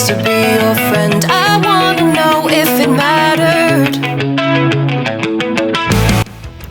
To be your friend, I wanna know if it mattered.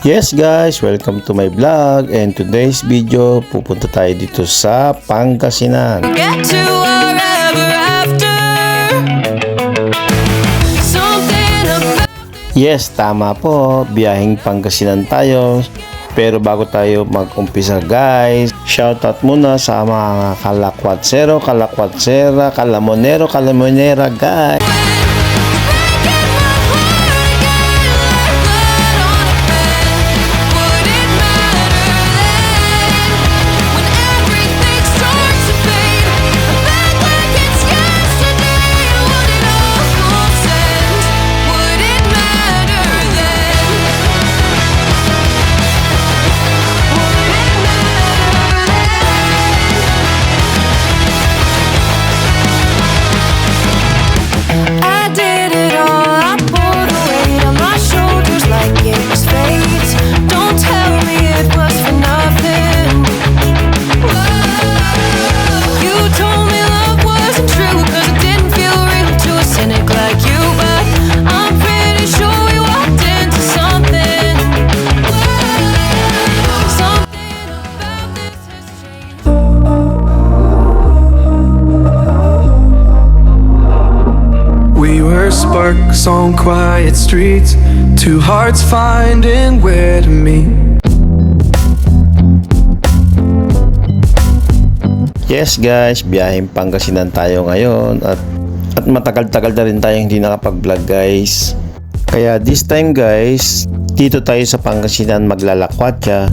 Yes guys, welcome to my vlog, and today's video pupunta tayo dito sa Pangasinan. Get to our ever after. Something about... Yes, tama po, biyaheng Pangasinan tayo. Pero bago tayo mag-umpisa guys, shoutout muna sa mga kalakwatsero, kalakwatsera, kalamonero, kalamonera guys. Sparks on quiet streets, two hearts finding where to meet. Yes guys, biyaheng Pangasinan tayo ngayon at matagal-tagal na rin tayong hindi nakapag-vlog guys. Kaya this time guys, dito tayo sa Pangasinan maglalakwatsa.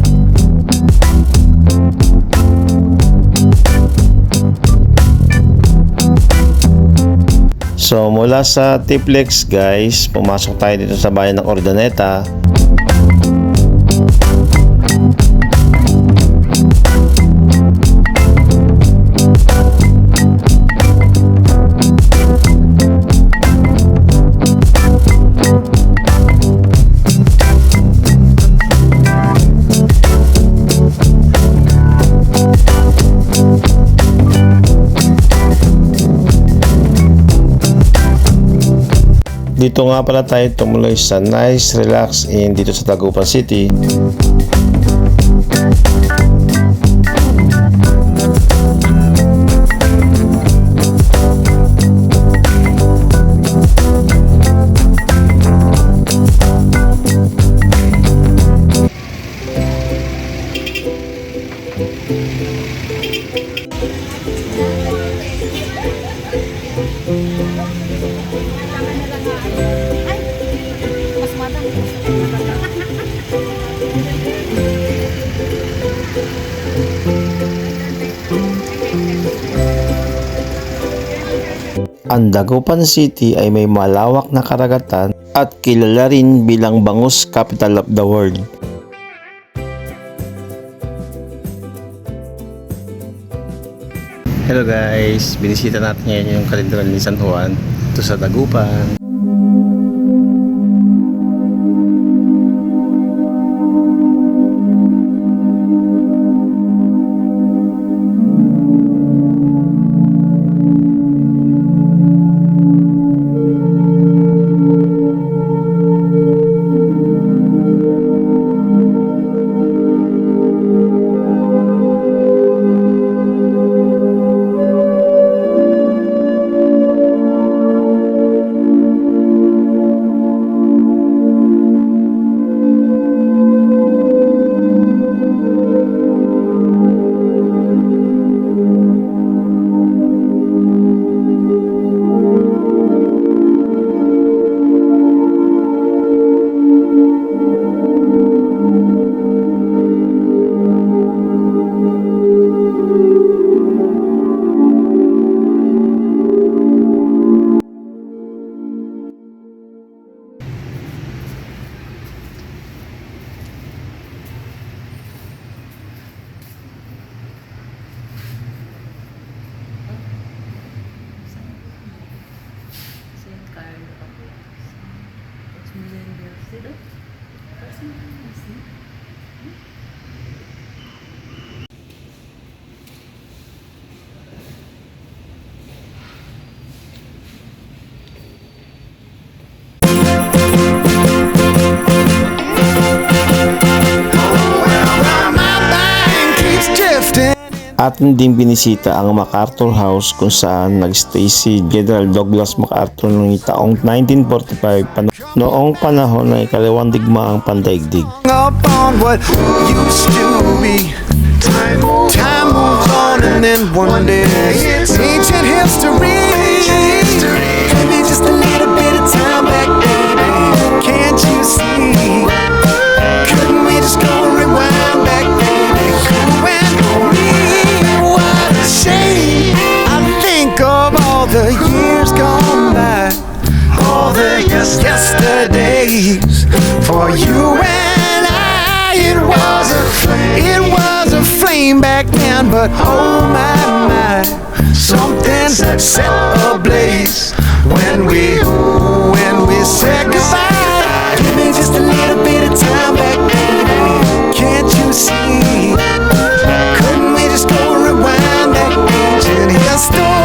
So mula sa Tiplex guys, pumasok tayo dito sa bayan ng Ordaneta. Dito nga pala tayo tumuloy sa Nice Relax Inn dito sa Dagupan City. Ang Dagupan City ay may malawak na karagatan at kilala rin bilang bangus capital of the world. Hello guys, binisita natin ngayon yung kalendaran ni San Juan ito sa Dagupan. At hindi binisita ang MacArthur House kung saan nagstay si General Douglas MacArthur noong taong 1945 noong panahon ng ikalawang digmaang pandaigdig. Upon what used to be. Time moves on and then one day it's ancient history. Give me just a little bit of time back, baby. Can't you see? Couldn't we just go rewind back, baby? You and me. What a shame. I think of all the years gone by, all the yesterdays for you and I. It was a flame back then, but oh my, something set ablaze when we said goodbye. Give me just a little bit of time back, baby. Can't you see? Couldn't we just go rewind that ancient history?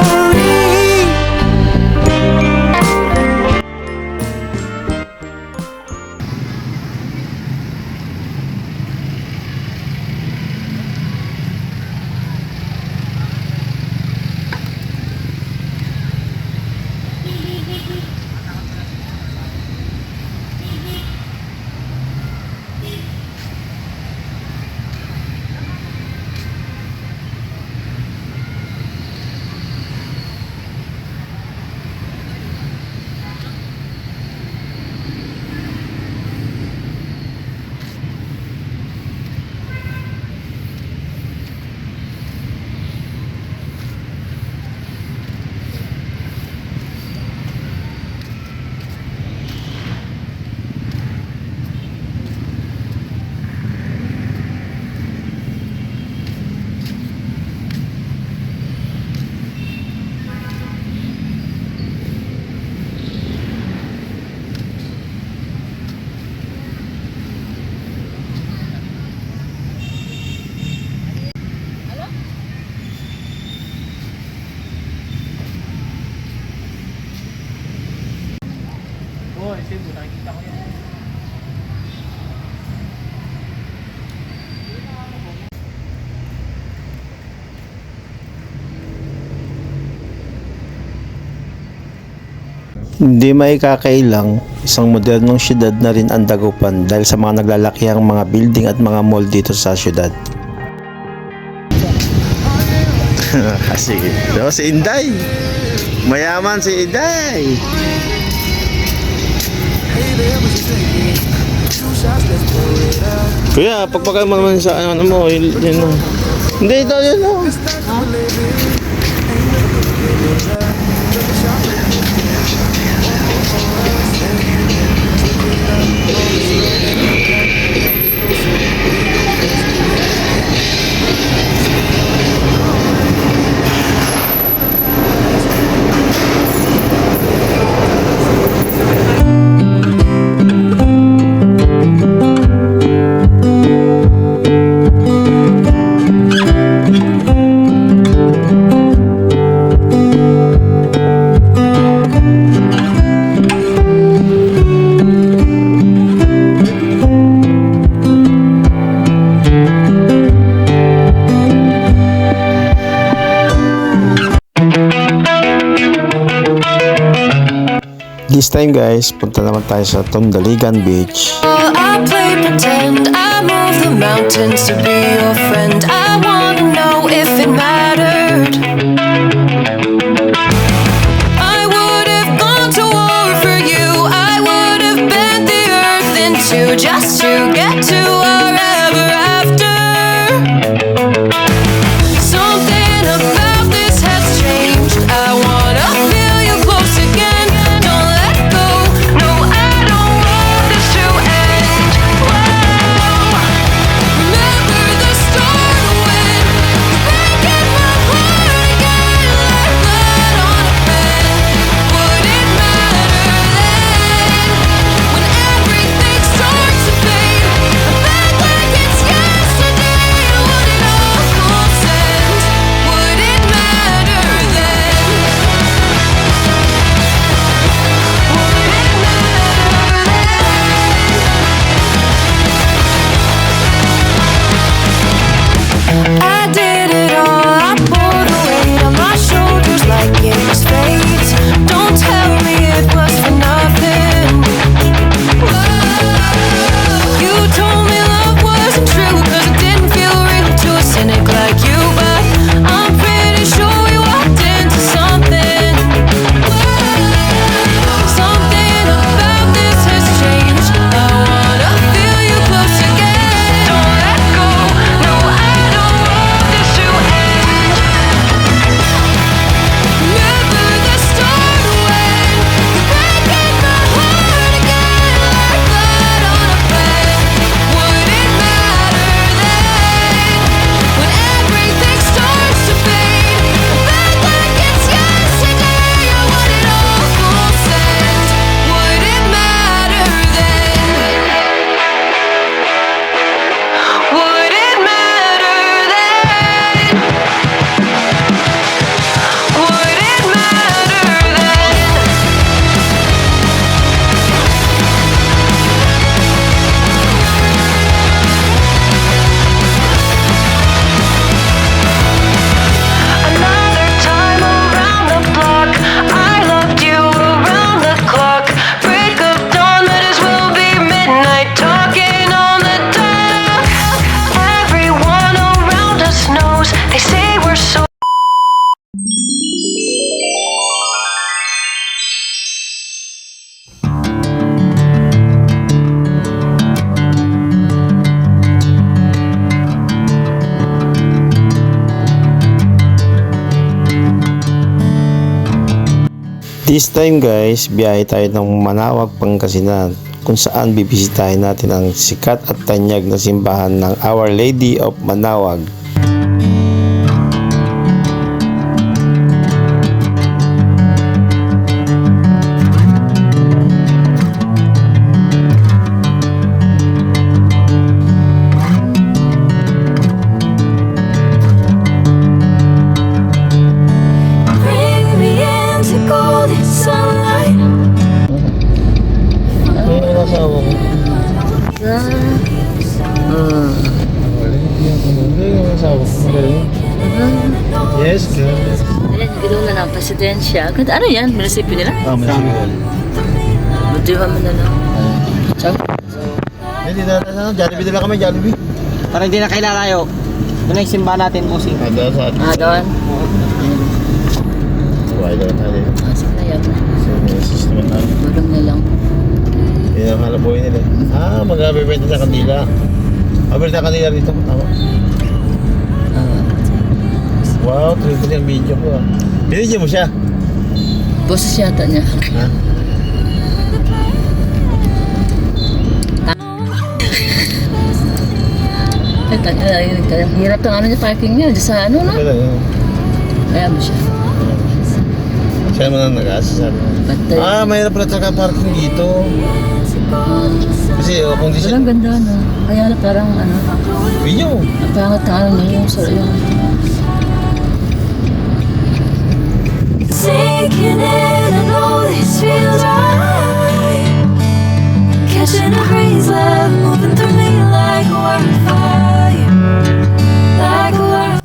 Hindi maikakailang, isang modernong syudad na rin ang Dagupan dahil sa mga naglalakihang mga building at mga mall dito sa syudad. Sige, si Inday. Mayaman si Inday. Kuya, pagpakain mo naman sa ano mo, yun. Hindi, ito yun. This time guys, punta naman tayo sa Tondaligan Beach. I play pretend, I move the mountains to be your friend. I wanna know if it mattered. I would have gone to war for you. I would have bent the earth in two just to get to our ever after. Something about this has changed. I wanna feel you close again. Don't let go. No, I don't want this to end. Whoa. Remember the start when breaking my heart again. Like blood on a pen. Would it matter then when everything starts to fade? This time guys, biyahe tayo ng Manawag, Pangasinan, kung saan bibisitahin natin ang sikat at tanyag na simbahan ng Our Lady of Manawag. Bring me into golden sunlight. Yes, good. Ayan, ganoon na ng presidensya. Ganda, ano yan? Munisipyo nila? Budiwan mo na lang. Hindi na, Jollibee nila kami, Jollibee. Parang hindi na kailalayo. Doon ang simba natin po si. Doon. Doon? Why doon tayo? Sige na yan. System na. Tulong na lang. Yan ang halabuhin nila. Mag-abibenta sa kandila. Abibenta sa kandila dito. Tama. Wow, tuloy yung video ko. Binidyo mo siya? Boses yata niya. Ha? Hirap ng ano niya, parking niya. Diyan sa ano, no? Kaya mo siya. Siya naman ang nag-aasas. Patay. Mahirap pala talaga parking dito. Kasi kung di siya... Walang ganda, no? Kaya na parang ano. Video! Napangat na ano yung sa yung... Sinking in, I know this feels right. Catching a breeze, love moving through me like a wildfire. Like a wildfire.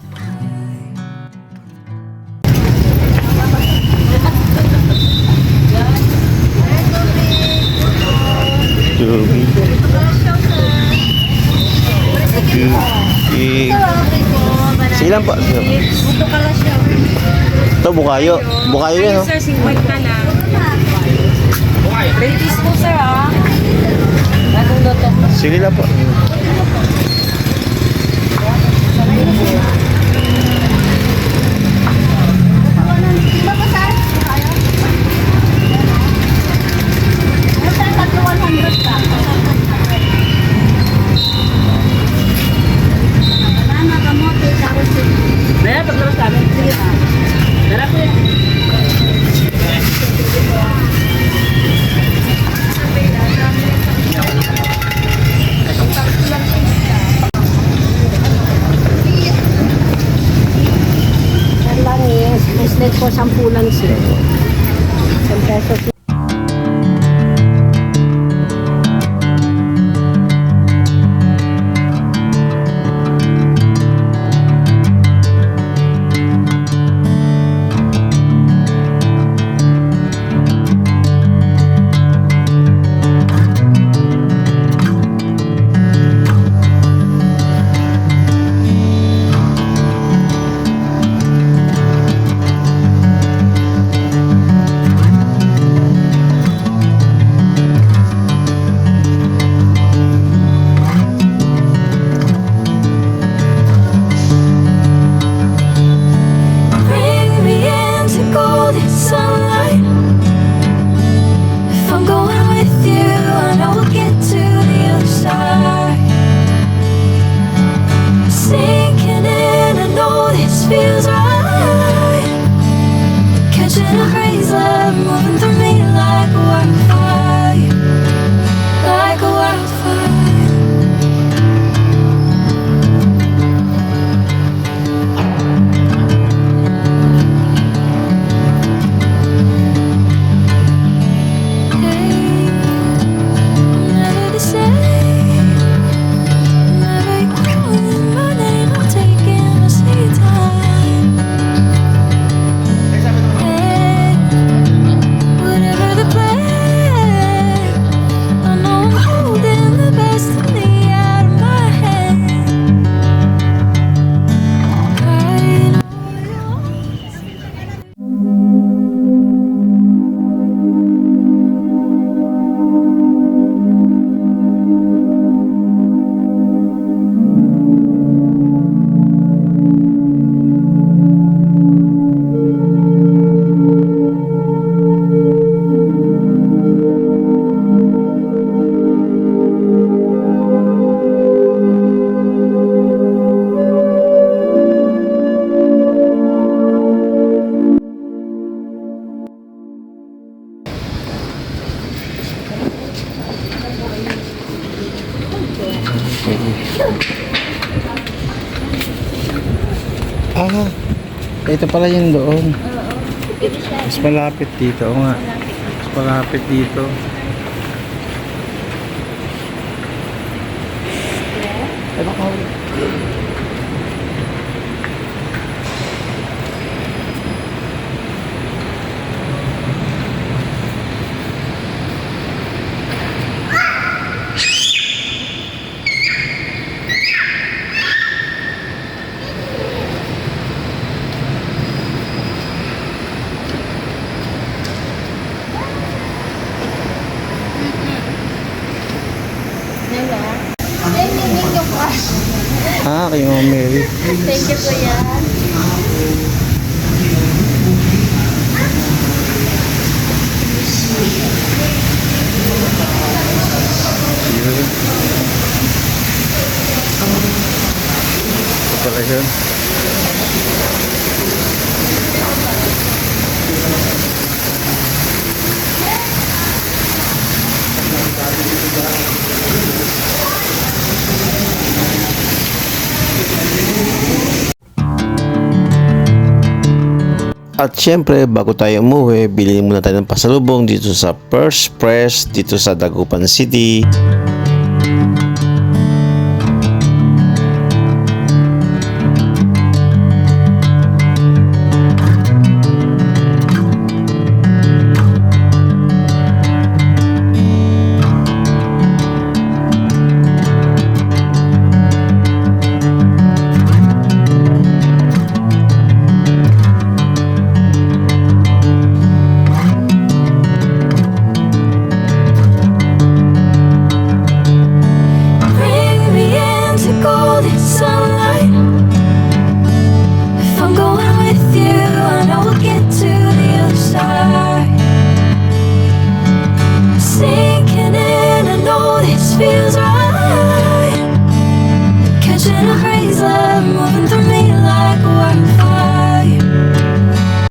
Sige lang po. Ito, bukayo. Bukayo yan, no? Sir, 50 na lang. Ladies po, sir, ah. Anong loto? Sige lang po. Maya, paglabas namin. Sige. Dara po yan. Langis, islet po 10 lang siya. 10 pesos. Ah, ito pala yung doon. Mas malapit dito. Oo nga. Mas malapit dito. Ano ka? Ah, kay Mama Mary. Thank you po yan. Ito pala yun. At syempre, bago tayo umuwi, bilhin muna tayo ng pasalubong dito sa First Press, dito sa Dagupan City.